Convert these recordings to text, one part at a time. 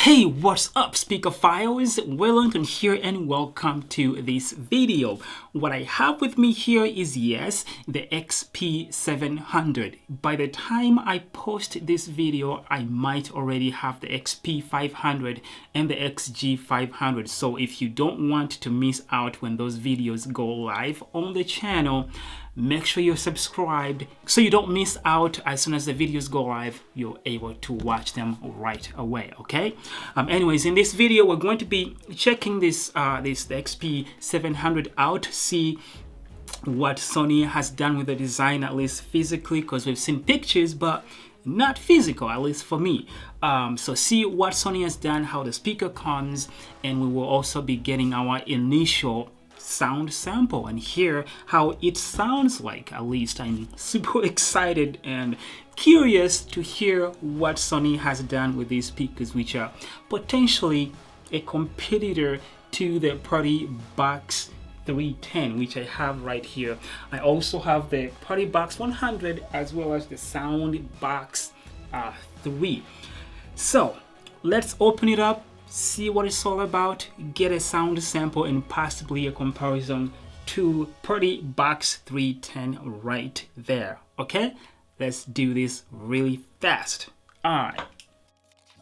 Hey, what's up, speakerphiles? Wellington here and welcome to this video. What I have with me here is, yes, the XP700. By the time I post this video, I might already have the XP500 and the XG500. So if you don't want to miss out when those videos go live on the channel, make sure you're subscribed so you don't miss out. As soon as the videos go live, you're able to watch them right away, okay? Anyways, in this video, we're going to be checking the XP700 out, see what Sony has done with the design, at least physically, because we've seen pictures, but not physical, at least for me. So see what Sony has done, how the speaker comes, and we will also be getting our initial sound sample and hear how it sounds like. At least I'm super excited and curious to hear what Sony has done with these speakers, which are potentially a competitor to the PARTYBOX 310, which I have right here. I also have the PARTYBOX 100 as well as the SoundBox 3. So let's open it up, see what it's all about, get a sound sample and possibly a comparison to PARTYBOX 310 right there. Okay, let's do this really fast. Alright,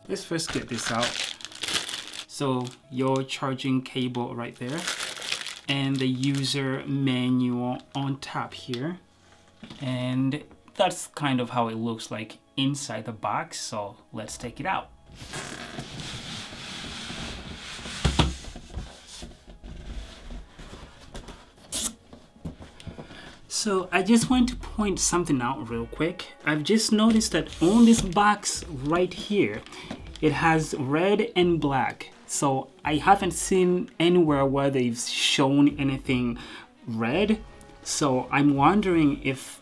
let's first get this out. So your charging cable right there and the user manual on top here, and that's kind of how it looks like inside the box. So let's take it out. So I just want to point something out real quick. I've just noticed that on this box right here, it has red and black. So I haven't seen anywhere where they've shown anything red. So I'm wondering if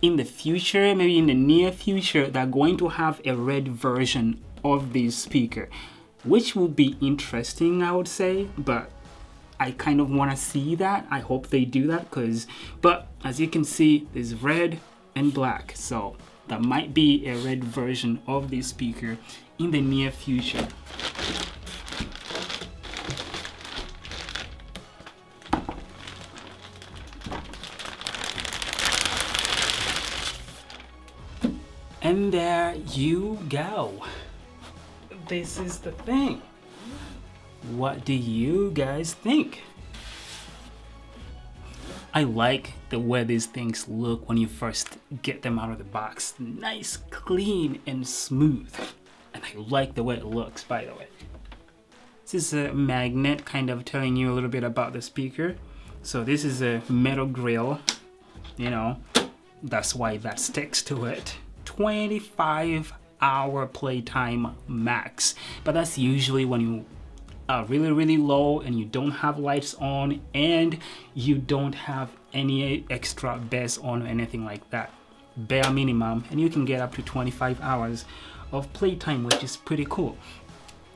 in the future, maybe in the near future, they're going to have a red version of this speaker, which will be interesting, I would say, but I kind of want to see that. I hope they do that, but as you can see, there's red and black, so that might be a red version of this speaker in the near future. And there you go. This is the thing. What do you guys think? I like the way these things look when you first get them out of the box. Nice, clean, and smooth. And I like the way it looks, by the way. This is a magnet kind of telling you a little bit about the speaker. So this is a metal grill, you know, that's why that sticks to it. 25-hour playtime max. But that's usually when you are really low and you don't have lights on and you don't have any extra bass on or anything like that. Bare minimum, and you can get up to 25 hours of playtime, which is pretty cool.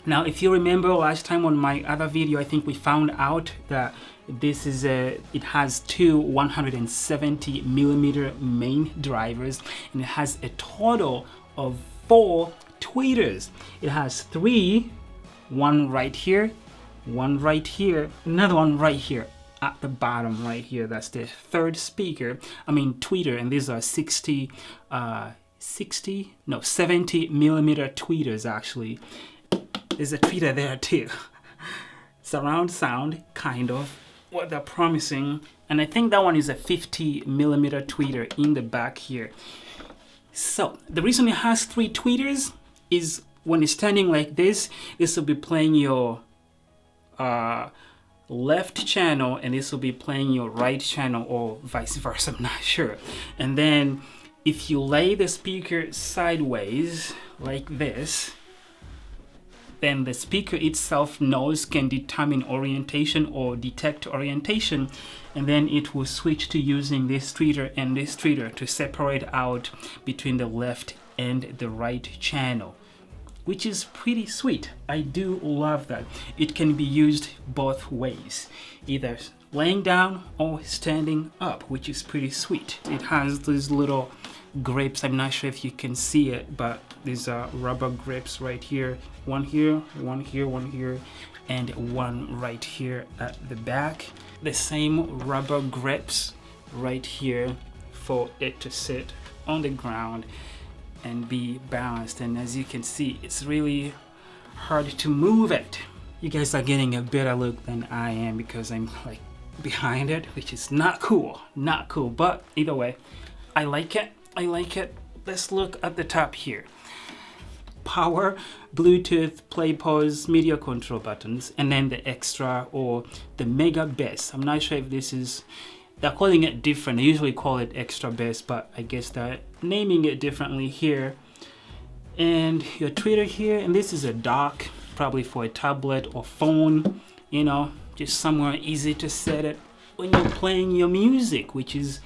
Now, if you remember last time on my other video, I think we found out that this is it has two 170mm main drivers, and it has a total of 4 tweeters. It has 3, one right here, one right here, another one right here at the bottom right here. That's the third speaker, tweeter, and these are 70mm tweeters actually. There's a tweeter there too. Surround sound, kind of what they're promising, and I think that one is a 50mm tweeter in the back here. So the reason it has 3 tweeters is when it's standing like this will be playing your left channel and this will be playing your right channel, or vice versa, I'm not sure. And then if you lay the speaker sideways like this, then the speaker itself can determine orientation or detect orientation, and then it will switch to using this tweeter and this tweeter to separate out between the left and the right channel, which is pretty sweet. I do love that. It can be used both ways, either laying down or standing up, which is pretty sweet. It has these little grips. I'm not sure if you can see it, but these are rubber grips right here. One here, one here, one here, and one right here at the back. The same rubber grips right here for it to sit on the ground and be balanced. And as you can see, it's really hard to move it. You guys are getting a better look than I am because I'm like behind it, which is not cool, but either way, I like it. Let's look at the top here. Power, Bluetooth, play, pause, media control buttons, and then the extra or the mega bass. I'm not sure if this is, they're calling it different. They usually call it extra bass, but I guess they're naming it differently here. And your tweeter here, and this is a dock, probably for a tablet or phone, you know, just somewhere easy to set it when you're playing your music, which is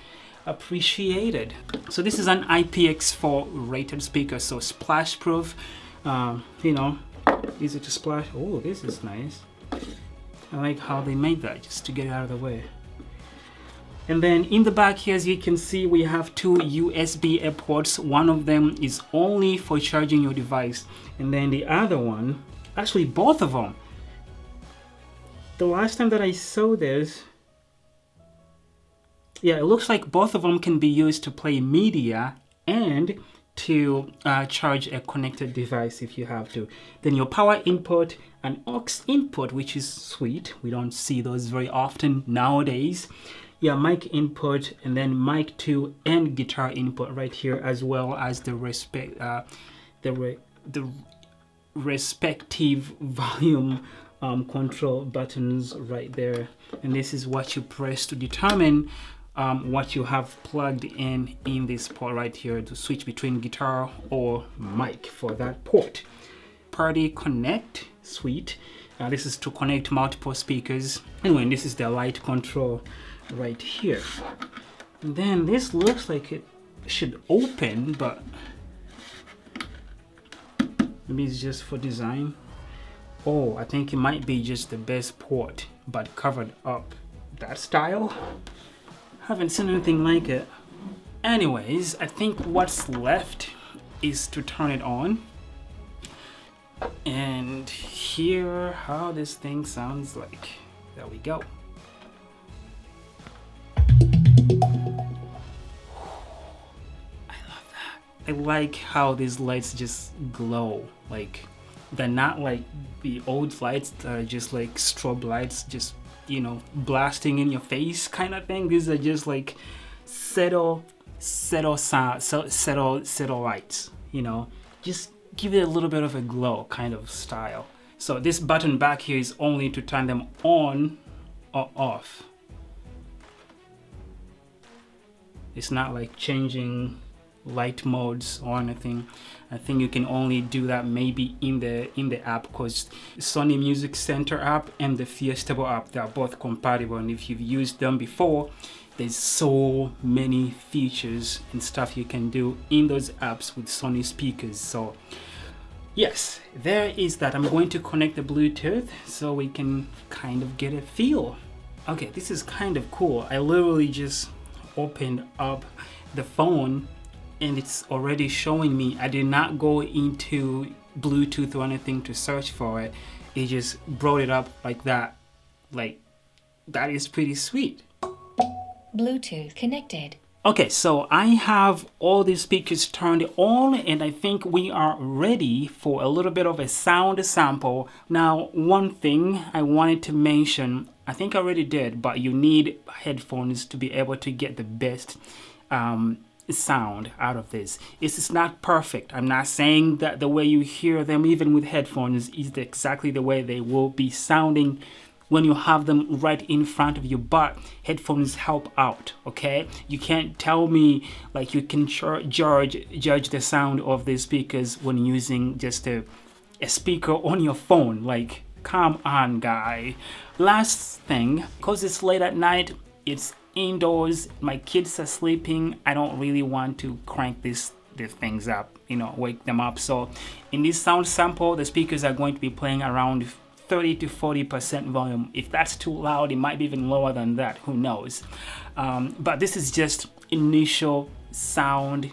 appreciated. So this is an IPX4 rated speaker, so splash proof, you know, easy to splash. Oh, this is nice. I like how they made that, just to get it out of the way. And then in the back here, as you can see, we have two USB-A ports. One of them is only for charging your device, and then the other one, actually both of them. The last time that I saw this, yeah, it looks like both of them can be used to play media and to charge a connected device if you have to. Then your power input and aux input, which is sweet. We don't see those very often nowadays. Yeah, mic input, and then mic 2 and guitar input right here, as well as the respective volume control buttons right there. And this is what you press to determine what you have plugged in this port right here to switch between guitar or mic for that port. Party Connect, sweet. This is to connect multiple speakers. Anyway, this is the light control right here. And then this looks like it should open, but maybe it's just for design. Oh, I think it might be just the best port, but covered up. That style? Haven't seen anything like it. Anyways, I think what's left is to turn it on and hear how this thing sounds like. There we go. I like how these lights just glow. Like, they're not like the old lights that are just like strobe lights, just, you know, blasting in your face kind of thing. These are just like settle lights, you know, just give it a little bit of a glow kind of style. So this button back here is only to turn them on or off. It's not like changing light modes or anything. I think you can only do that maybe in the app, because Sony Music Center app and the Fiestable app, they are both compatible, and if you've used them before, there's so many features and stuff you can do in those apps with Sony speakers. So yes, there is that. I'm going to connect the Bluetooth so we can kind of get a feel. Okay, this is kind of cool. I literally just opened up the phone and it's already showing me. I did not go into Bluetooth or anything to search for it. It just brought it up like that. Like, that is pretty sweet. Bluetooth connected. Okay, so I have all these speakers turned on, and I think we are ready for a little bit of a sound sample. Now, one thing I wanted to mention, I think I already did, but you need headphones to be able to get the best sound out of this. It's not perfect. I'm not saying that the way you hear them, even with headphones, is exactly the way they will be sounding when you have them right in front of you, but headphones help out, okay? You can't tell me like you can judge the sound of the speakers when using just a speaker on your phone. Like, come on, guy. Last thing, because it's late at night, it's indoors, my kids are sleeping, I don't really want to crank these things up, you know, wake them up. So in this sound sample, the speakers are going to be playing around 30 to 40% volume. If that's too loud, it might be even lower than that, who knows. But this is just initial sound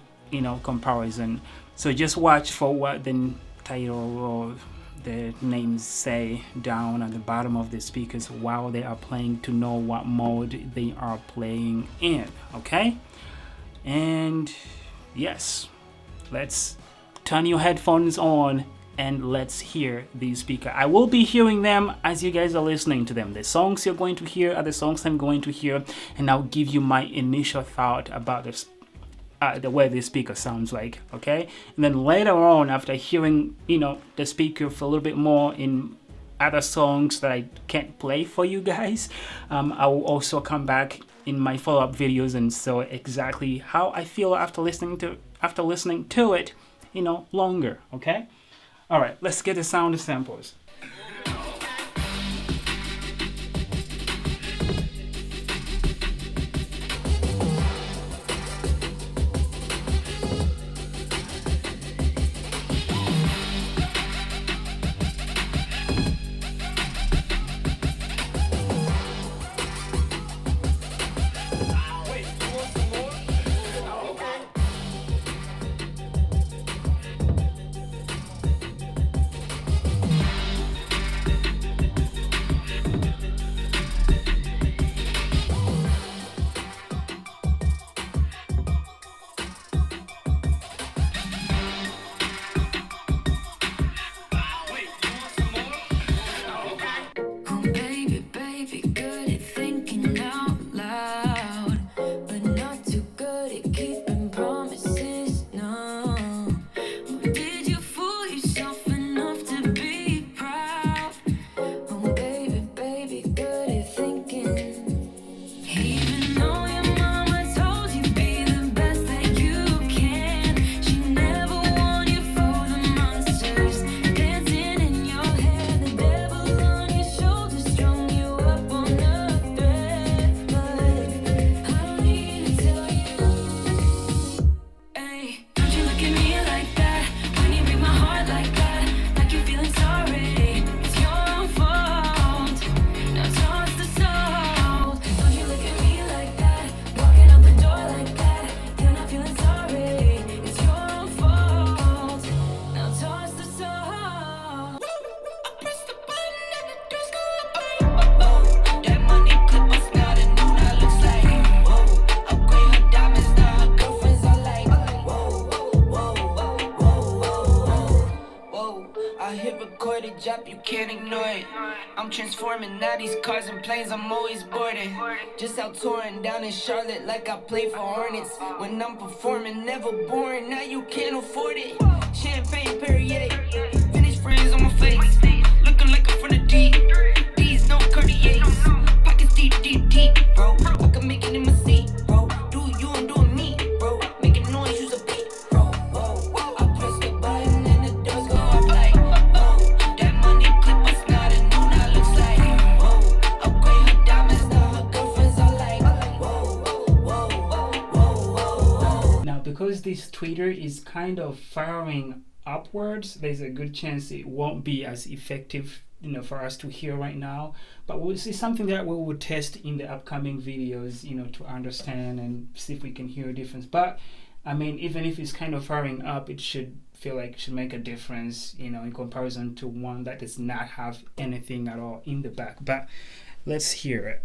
comparison. So just watch for what the title or the names say down at the bottom of the speakers while they are playing to know what mode they are playing in. Okay, and yes, let's turn your headphones on and let's hear the speaker. I will be hearing them as you guys are listening to them. The songs you're going to hear are the songs I'm going to hear, and I'll give you my initial thought about this, the way the speaker sounds like. Okay, and then later on, after hearing the speaker for a little bit more in other songs that I can't play for you guys, I will also come back in my follow-up videos and show exactly how I feel after listening to it longer. Okay, all right, let's get the sound samples. Job, you can't ignore it. I'm transforming now these cars and planes, I'm always boarded. Just out touring down in Charlotte like I play for Hornets. When I'm performing, never boring, now you can't afford it. Champagne Perrier, finish friends on my face. Looking like I'm from the deep. These no Cartiers. Pockets deep, deep, deep, bro. I can make it in my seat, bro. Do you, I'm doing me, bro. Making noise, use a beat, bro. Whoa, I press the button and the doors go up like, that money clip was not a new, now looks like, upgrade her diamonds, now her girlfriends are like, Now, because this tweeter is kind of firing upwards, there's a good chance it won't be as effective for us to hear right now, but we'll see something that we will test in the upcoming videos to understand and see if we can hear a difference. But I mean, even if it's kind of firing up, it should feel like it should make a difference in comparison to one that does not have anything at all in the back. But let's hear it.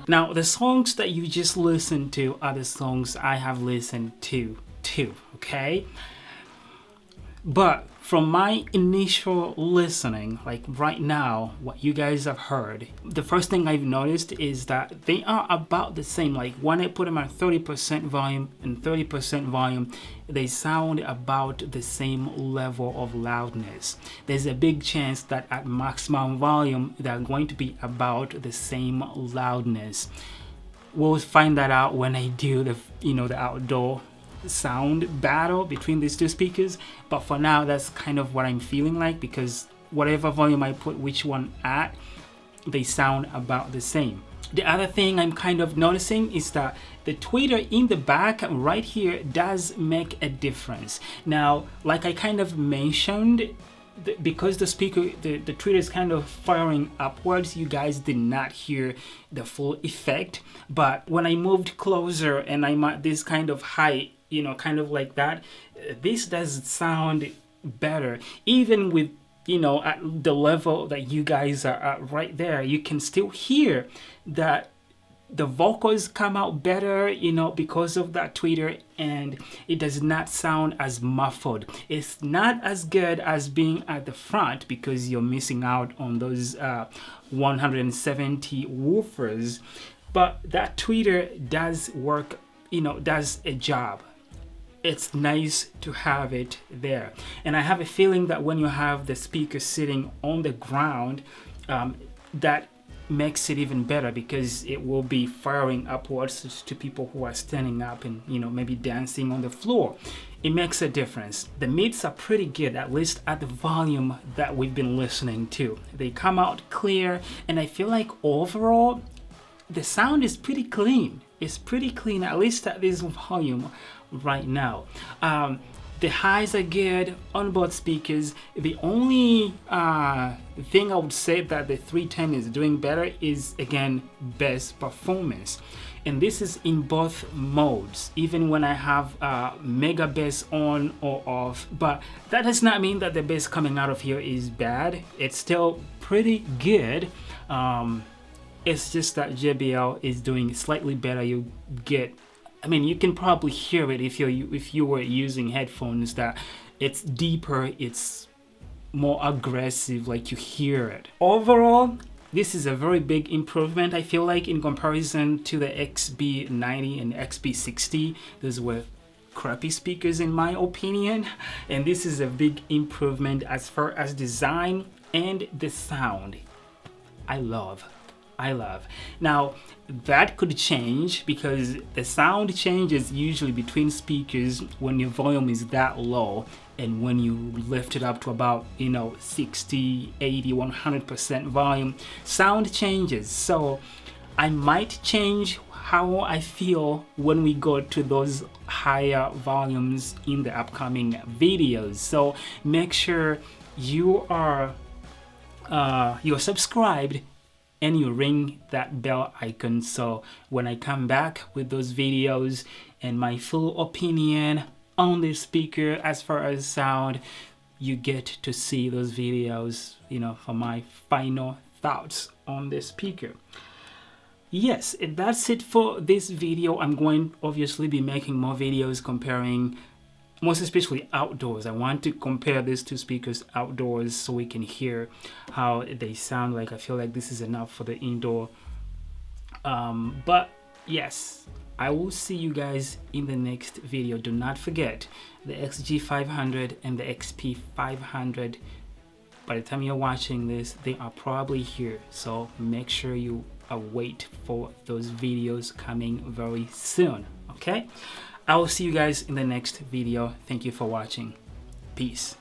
Now, the songs that you just listened to are the songs I have listened to too, okay? But from my initial listening, like right now, what you guys have heard, the first thing I've noticed is that they are about the same. Like when I put them at 30% volume and 30% volume, they sound about the same level of loudness. There's a big chance that at maximum volume, they're going to be about the same loudness. We'll find that out when I do the outdoor sound battle between these two speakers, but for now that's kind of what I'm feeling like, because whatever volume I put which one at, they sound about the same. The other thing I'm kind of noticing is that the tweeter in the back right here does make a difference. Now, like I kind of mentioned, because the speaker, the tweeter is kind of firing upwards, you guys did not hear the full effect. But when I moved closer and I'm at this kind of height, kind of like that, this does sound better. Even with, at the level that you guys are at right there, you can still hear that the vocals come out better, because of that tweeter, and it does not sound as muffled. It's not as good as being at the front because you're missing out on those 170 woofers, but that tweeter does work, does a job. It's nice to have it there. And I have a feeling that when you have the speaker sitting on the ground, that makes it even better, because it will be firing upwards to people who are standing up and maybe dancing on the floor. It makes a difference. The mids are pretty good, at least at the volume that we've been listening to. They come out clear, and I feel like overall the sound is pretty clean. It's pretty clean, at least at this volume right now. The highs are good on both speakers. The only thing I would say that the 310 is doing better is, again, bass performance. And this is in both modes, even when I have mega bass on or off. But that does not mean that the bass coming out of here is bad. It's still pretty good. It's just that JBL is doing slightly better. You can probably hear it if you were using headphones, that it's deeper, it's more aggressive, like you hear it. Overall, this is a very big improvement, I feel like, in comparison to the XB90 and XB60. Those were crappy speakers in my opinion, and this is a big improvement as far as design and the sound. I love. Now, that could change, because the sound changes usually between speakers when your volume is that low, and when you lift it up to about 60, 80, 100% volume, sound changes. So I might change how I feel when we go to those higher volumes in the upcoming videos. So make sure you're subscribed and you ring that bell icon, so when I come back with those videos and my full opinion on the speaker as far as sound, you get to see those videos, for my final thoughts on the speaker. Yes, that's it for this video. I'm going obviously be making more videos comparing, most especially outdoors. I want to compare these two speakers outdoors so we can hear how they sound. Like, I feel like this is enough for the indoor. But yes, I will see you guys in the next video. Do not forget the XG500 and the XP500. By the time you're watching this, they are probably here. So make sure you wait for those videos coming very soon. Okay? I will see you guys in the next video. Thank you for watching. Peace.